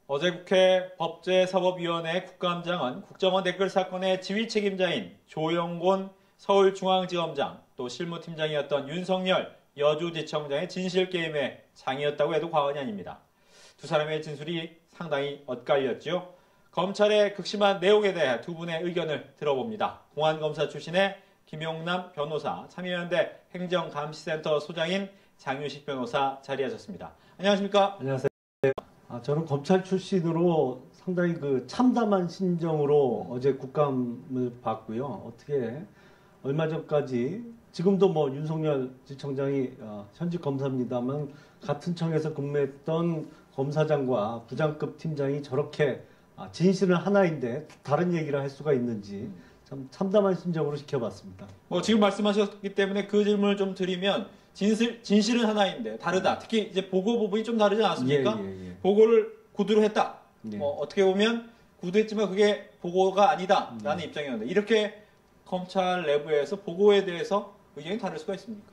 어제 국회 법제사법위원회 국감장은 국정원 댓글 사건의 지휘 책임자인 조영곤 서울중앙지검장 또 실무팀장이었던 윤석열 여주지청장의 진실게임의 장이었다고 해도 과언이 아닙니다. 두 사람의 진술이 상당히 엇갈렸죠. 검찰의 극심한 내용에 대해 두 분의 의견을 들어봅니다. 공안검사 출신의 김용남 변호사, 참여연대 행정감시센터 소장인 장유식 변호사 자리하셨습니다. 안녕하십니까? 안녕하세요. 저는 검찰 출신으로 상당히 참담한 심정으로 어제 국감을 봤고요. 어떻게 얼마 전까지 지금도 윤석열 지청장이 현직 검사입니다만 같은 청에서 근무했던 검사장과 부장급 팀장이 저렇게 진실은 하나인데 다른 얘기를 할 수가 있는지 참 참담한 심정으로 지켜봤습니다. 지금 말씀하셨기 때문에 그 질문을 좀 드리면 진실은 하나인데 다르다. 특히 이제 보고 부분이 좀 다르지 않았습니까? 예. 보고를 구두로 했다. 예. 어떻게 보면 구두했지만 그게 보고가 아니다라는 입장이었는데 이렇게 검찰 내부에서 보고에 대해서 의견이 다를 수가 있습니까?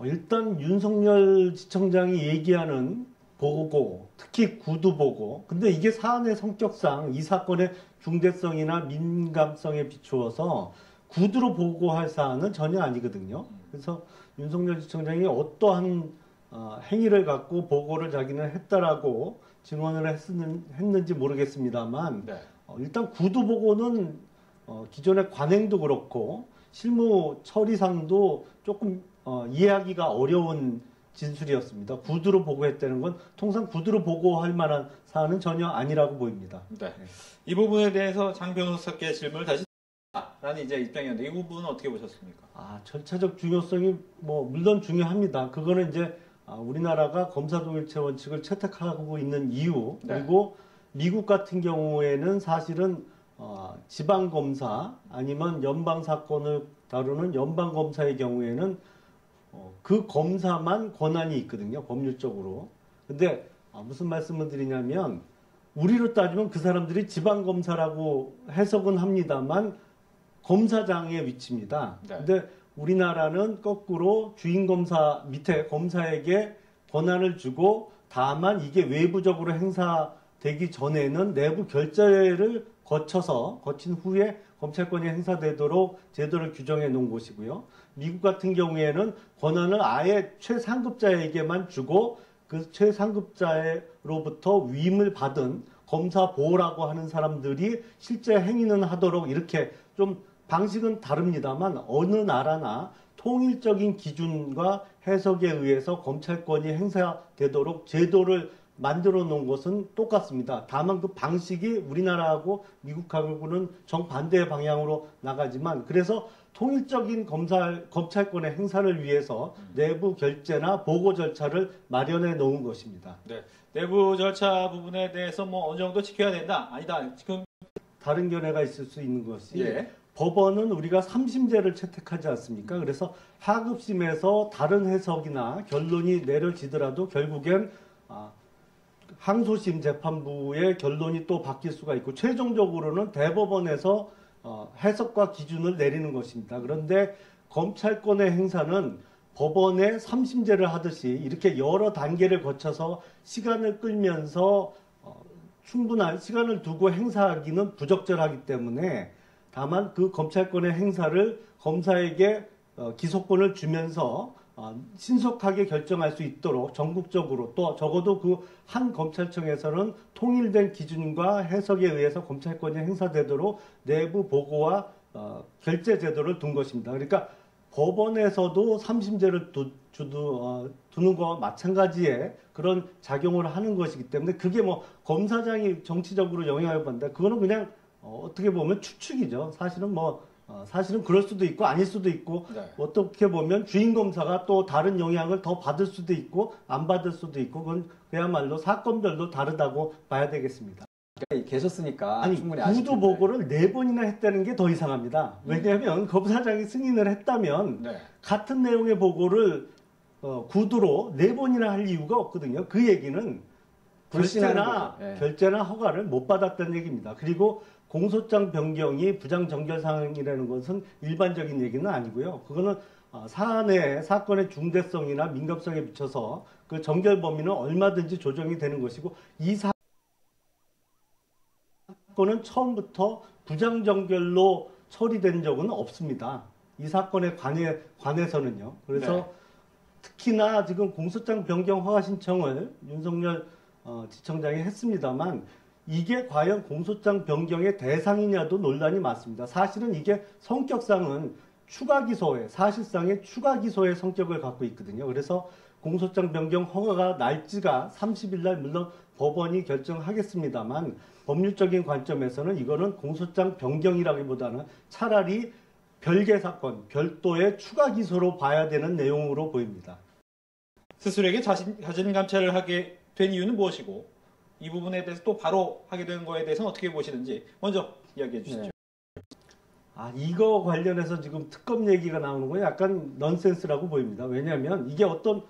일단 윤석열 지청장이 얘기하는 보고, 특히 구두 보고. 근데 이게 사안의 성격상 이 사건의 중대성이나 민감성에 비추어서 구두로 보고할 사안은 전혀 아니거든요. 그래서 윤석열 지청장이 어떠한 행위를 갖고 보고를 자기는 했다라고 증언을 했는지 모르겠습니다만 네. 일단 구두 보고는 기존의 관행도 그렇고 실무 처리상도 조금 이해하기가 어려운 진술이었습니다. 구두로 보고했다는 건 통상 구두로 보고할 만한 사안은 전혀 아니라고 보입니다. 네. 이 부분에 대해서 장 변호사께 질문을 다시 라는 이제 입장이었는데 이 부분은 어떻게 보셨습니까? 절차적 중요성이 물론 중요합니다. 그거는 이제 우리나라가 검사동일체 원칙을 채택하고 있는 이유, 네. 그리고 미국 같은 경우에는 사실은 지방검사 아니면 연방사건을 다루는 연방검사의 경우에는 그 검사만 권한이 있거든요. 법률적으로. 근데 무슨 말씀을 드리냐면 우리로 따지면 그 사람들이 지방검사라고 해석은 합니다만 검사장의 위치입니다. 네. 근데 우리나라는 거꾸로 주임검사 밑에 검사에게 권한을 주고 다만 이게 외부적으로 행사되기 전에는 내부 결재를 거친 후에 검찰권이 행사되도록 제도를 규정해 놓은 곳이고요. 미국 같은 경우에는 권한을 아예 최상급자에게만 주고 그 최상급자로부터 위임을 받은 검사 보호라고 하는 사람들이 실제 행위는 하도록 이렇게 좀 방식은 다릅니다만 어느 나라나 통일적인 기준과 해석에 의해서 검찰권이 행사되도록 제도를 만들어 놓은 것은 똑같습니다. 다만 그 방식이 우리나라하고 미국하고는 정반대의 방향으로 나가지만 그래서 통일적인 검찰권의 행사를 위해서 내부 결재나 보고 절차를 마련해 놓은 것입니다. 네. 내부 절차 부분에 대해서 어느 정도 지켜야 된다. 아니다. 지금 다른 견해가 있을 수 있는 것이 예. 법원은 우리가 3심제를 채택하지 않습니까? 그래서 하급심에서 다른 해석이나 결론이 내려지더라도 결국엔 항소심 재판부의 결론이 또 바뀔 수가 있고 최종적으로는 대법원에서 해석과 기준을 내리는 것입니다. 그런데 검찰권의 행사는 법원의 3심제를 하듯이 이렇게 여러 단계를 거쳐서 시간을 끌면서 충분한 시간을 두고 행사하기는 부적절하기 때문에 다만 그 검찰권의 행사를 검사에게 기소권을 주면서 신속하게 결정할 수 있도록 전국적으로 또 적어도 그 한 검찰청에서는 통일된 기준과 해석에 의해서 검찰권이 행사되도록 내부 보고와 결재 제도를 둔 것입니다. 그러니까 법원에서도 3심제를 두는 것과 마찬가지의 그런 작용을 하는 것이기 때문에 그게 검사장이 정치적으로 영향을 받는다. 그거는 그냥 어떻게 보면 추측이죠. 사실은 그럴 수도 있고 아닐 수도 있고 네. 어떻게 보면 주임검사가 또 다른 영향을 더 받을 수도 있고 안 받을 수도 있고 그건 그야말로 사건별로 다르다고 봐야 되겠습니다. 계셨으니까 충분히 구두 보고를 4번이나 했다는 게 더 이상합니다. 왜냐하면 검사장이 승인을 했다면 네. 같은 내용의 보고를 구두로 4번이나 할 이유가 없거든요. 그 얘기는 결재나 허가를 못 받았다는 얘기입니다. 그리고 공소장 변경이 부장정결사항이라는 것은 일반적인 얘기는 아니고요. 그거는 사건의 중대성이나 민감성에 비춰서 그 정결 범위는 얼마든지 조정이 되는 것이고 사건은 처음부터 부장정결로 처리된 적은 없습니다. 이 사건에 관해서는요. 그래서 네. 특히나 지금 공소장 변경 허가 신청을 윤석열 지청장이 했습니다만 이게 과연 공소장 변경의 대상이냐도 논란이 많습니다. 사실은 이게 성격상은 추가 기소의 사실상의 추가 기소의 성격을 갖고 있거든요. 그래서 공소장 변경 허가가 날짜가 30일 날 물론 법원이 결정하겠습니다만 법률적인 관점에서는 이거는 공소장 변경이라기보다는 차라리 별개 사건, 별도의 추가 기소로 봐야 되는 내용으로 보입니다. 스스로에게 자진 감찰을 하게 된 이유는 무엇이고 이 부분에 대해서 또 바로 하게 된 거에 대해서는 어떻게 보시는지 먼저 이야기해 주시죠. 네. 이거 관련해서 지금 특검 얘기가 나오는 건 약간 넌센스라고 보입니다. 왜냐하면 이게 어떤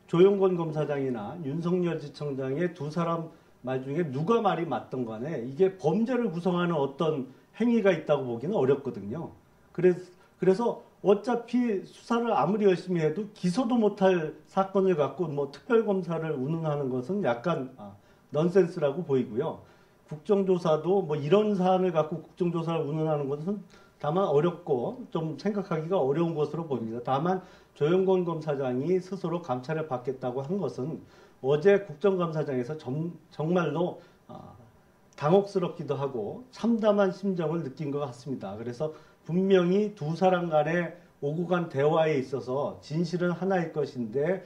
조영권 검사장이나 윤석열 지청장의 두 사람 말 중에 누가 말이 맞던 간에 이게 범죄를 구성하는 어떤 행위가 있다고 보기는 어렵거든요. 그래서 어차피 수사를 아무리 열심히 해도 기소도 못할 사건을 갖고 특별검사를 운운하는 것은 약간 넌센스라고 보이고요. 국정조사도 이런 사안을 갖고 국정조사를 운운하는 것은 다만 어렵고 좀 생각하기가 어려운 것으로 보입니다. 다만 조영권 검사장이 스스로 감찰을 받겠다고 한 것은 어제 국정감사장에서 정말로 당혹스럽기도 하고 참담한 심정을 느낀 것 같습니다. 그래서 분명히 두 사람 간의 오고 간 대화에 있어서 진실은 하나일 것인데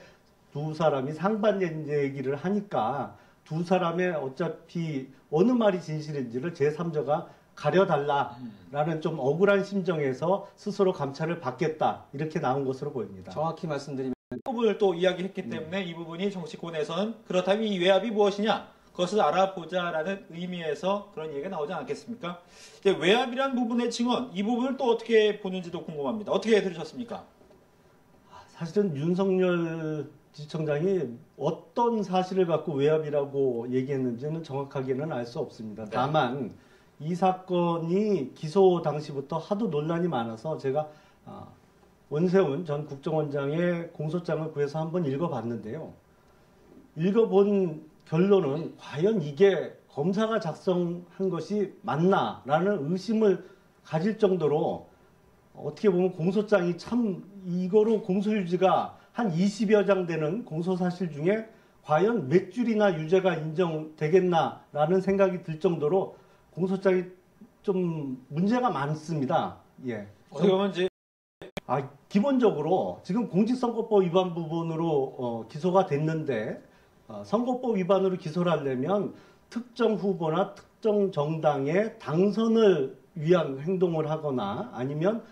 두 사람이 상반된 얘기를 하니까 두 사람의 어차피 어느 말이 진실인지를 제3자가 가려달라라는 좀 억울한 심정에서 스스로 감찰을 받겠다 이렇게 나온 것으로 보입니다. 정확히 말씀드리면 부분을 또 이야기했기 때문에 이 부분이 정치권에서는 그렇다면 이 외압이 무엇이냐 그것을 알아보자라는 의미에서 그런 얘기가 나오지 않겠습니까? 이제 외압이라는 부분의 증언 이 부분을 또 어떻게 보는지도 궁금합니다. 어떻게 들으셨습니까? 사실은 윤석열 지청장이 어떤 사실을 갖고 외압이라고 얘기했는지는 정확하게는 알 수 없습니다. 네. 다만 이 사건이 기소 당시부터 하도 논란이 많아서 제가 원세훈 전 국정원장의 공소장을 구해서 한번 읽어봤는데요. 읽어본 결론은 과연 이게 검사가 작성한 것이 맞나라는 의심을 가질 정도로 어떻게 보면 공소장이 참 이거로 공소유지가 한 20여 장 되는 공소사실 중에 과연 몇 줄이나 유죄가 인정되겠나라는 생각이 들 정도로 공소장이 좀 문제가 많습니다. 예. 어떻게 보면 이제 기본적으로 지금 공직선거법 위반 부분으로 기소가 됐는데 선거법 위반으로 기소를 하려면 특정 후보나 특정 정당의 당선을 위한 행동을 하거나 아니면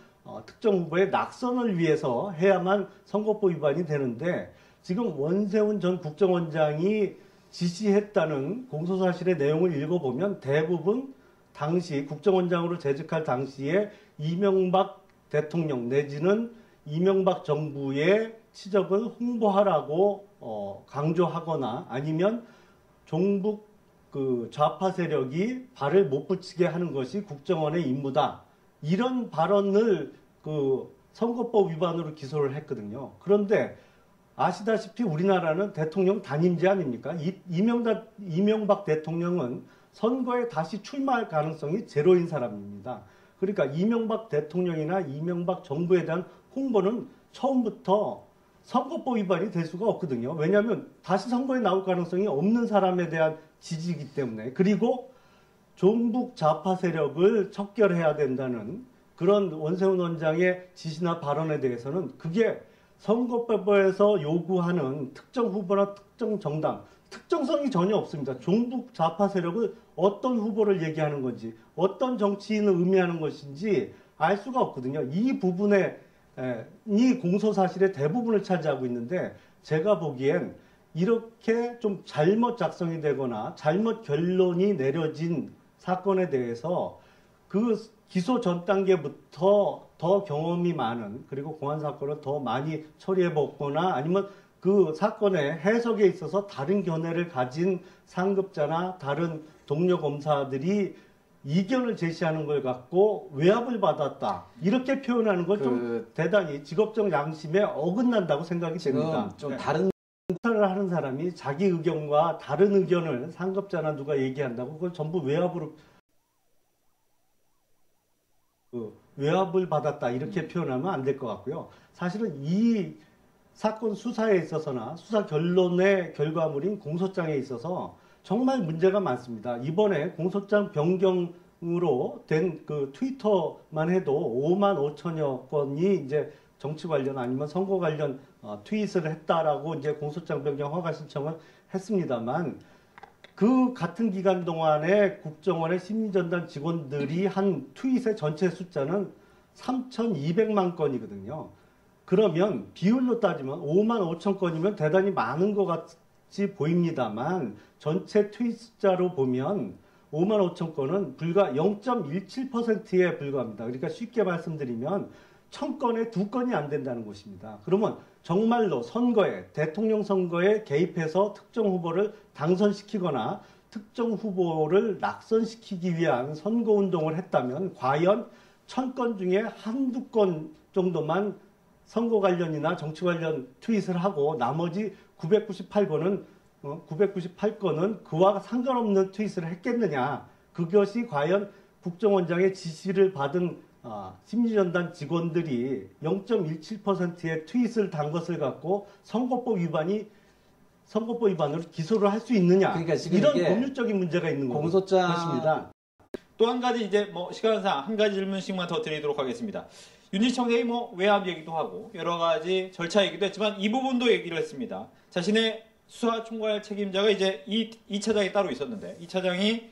특정 후보의 낙선을 위해서 해야만 선거법 위반이 되는데 지금 원세훈 전 국정원장이 지시했다는 공소사실의 내용을 읽어보면 대부분 당시 국정원장으로 재직할 당시에 이명박 대통령 내지는 이명박 정부의 치적을 홍보하라고 강조하거나 아니면 종북 좌파 세력이 발을 못 붙이게 하는 것이 국정원의 임무다. 이런 발언을 선거법 위반으로 기소를 했거든요. 그런데 아시다시피 우리나라는 대통령 단임제 아닙니까? 이명박 대통령은 선거에 다시 출마할 가능성이 제로인 사람입니다. 그러니까 이명박 대통령이나 이명박 정부에 대한 홍보는 처음부터 선거법 위반이 될 수가 없거든요. 왜냐하면 다시 선거에 나올 가능성이 없는 사람에 대한 지지이기 때문에. 그리고 종북 좌파 세력을 척결해야 된다는 그런 원세훈 원장의 지시나 발언에 대해서는 그게 선거법에서 요구하는 특정 후보나 특정 정당, 특정성이 전혀 없습니다. 종북 좌파 세력을 어떤 후보를 얘기하는 건지, 어떤 정치인을 의미하는 것인지 알 수가 없거든요. 이 부분에 이 공소사실의 대부분을 차지하고 있는데 제가 보기엔 이렇게 좀 잘못 작성이 되거나 잘못 결론이 내려진 사건에 대해서 그 기소 전 단계부터 더 경험이 많은 그리고 공안 사건을 더 많이 처리해 봤거나 아니면 그 사건의 해석에 있어서 다른 견해를 가진 상급자나 다른 동료 검사들이 이견을 제시하는 걸 갖고 외압을 받았다. 이렇게 표현하는 건 좀 대단히 직업적 양심에 어긋난다고 생각이 지금 됩니다. 좀 다른 검사를 하는 사람이 자기 의견과 다른 의견을 상급자나 누가 얘기한다고 그걸 전부 외압을 받았다 이렇게 표현하면 안 될 것 같고요. 사실은 이 사건 수사에 있어서나 수사 결론의 결과물인 공소장에 있어서 정말 문제가 많습니다. 이번에 공소장 변경으로 된 그 트위터만 해도 5만 5천여 건이 이제 정치 관련 아니면 선거 관련 트윗을 했다라고 이제 공소장 변경 허가 신청을 했습니다만 그 같은 기간 동안에 국정원의 심리전단 직원들이 한 트윗의 전체 숫자는 3,200만 건이거든요. 그러면 비율로 따지면 5만 5천 건이면 대단히 많은 것 같이 보입니다만 전체 트윗 숫자로 보면 5만 5천 건은 불과 0.17%에 불과합니다. 그러니까 쉽게 말씀드리면 1000건에 2건이 안 된다는 것입니다. 그러면 정말로 선거에, 대통령 선거에 개입해서 특정 후보를 당선시키거나 특정 후보를 낙선시키기 위한 선거운동을 했다면 과연 1000건 중에 한두 건 정도만 선거 관련이나 정치 관련 트윗을 하고 나머지 998건은 그와 상관없는 트윗을 했겠느냐. 그것이 과연 국정원장의 지시를 받은 심리전단 직원들이 0.17%의 트윗을 단 것을 갖고 선거법 위반으로 기소를 할 수 있느냐. 그러니까 지금 이런 법률적인 문제가 있는 것입니다. 또 한 가지 이제 시간상 한 가지 질문씩만 더 드리도록 하겠습니다. 윤지청장이 외압 얘기도 하고 여러 가지 절차 얘기도 했지만 이 부분도 얘기를 했습니다. 자신의 수사 총괄 책임자가 이제 이 차장이 따로 있었는데 이 차장이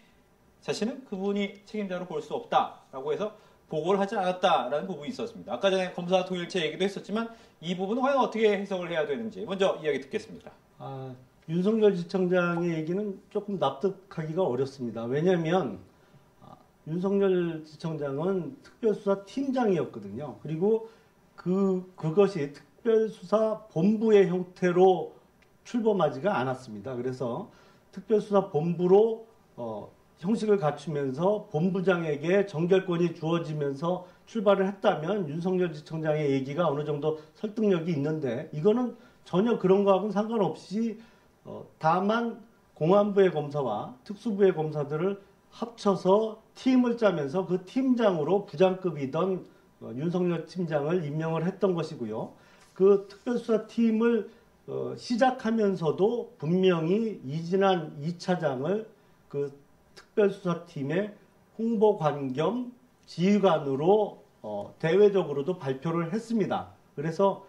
자신은 그분이 책임자로 볼 수 없다라고 해서 보고를 하지 않았다라는 부분이 있었습니다. 아까 전에 검사 통일체 얘기도 했었지만 이 부분은 과연 어떻게 해석을 해야 되는지 먼저 이야기 듣겠습니다. 윤석열 지청장의 얘기는 조금 납득하기가 어렵습니다. 왜냐하면 윤석열 지청장은 특별수사팀장이었거든요. 그리고 그것이 특별수사본부의 형태로 출범하지가 않았습니다. 그래서 특별수사본부로 형식을 갖추면서 본부장에게 정결권이 주어지면서 출발을 했다면 윤석열 지청장의 얘기가 어느 정도 설득력이 있는데 이거는 전혀 그런 거하고는 상관없이 다만 공안부의 검사와 특수부의 검사들을 합쳐서 팀을 짜면서 그 팀장으로 부장급이던 윤석열 팀장을 임명을 했던 것이고요. 그 특별수사팀을 시작하면서도 분명히 이진한 2차장을 그 특별수사팀의 홍보관 겸 지휘관으로 대외적으로도 발표를 했습니다. 그래서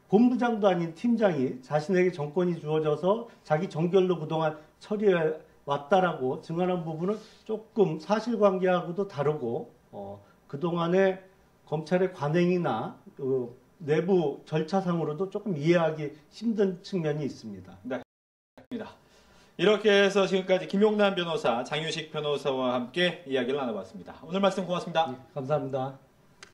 본부장도 아닌 팀장이 자신에게 정권이 주어져서 자기 정결로 그동안 처리해 왔다라고 증언한 부분은 조금 사실관계하고도 다르고 그동안의 검찰의 관행이나 내부 절차상으로도 조금 이해하기 힘든 측면이 있습니다. 네. 이렇게 해서 지금까지 김용남 변호사, 장유식 변호사와 함께 이야기를 나눠봤습니다. 오늘 말씀 고맙습니다. 네, 감사합니다.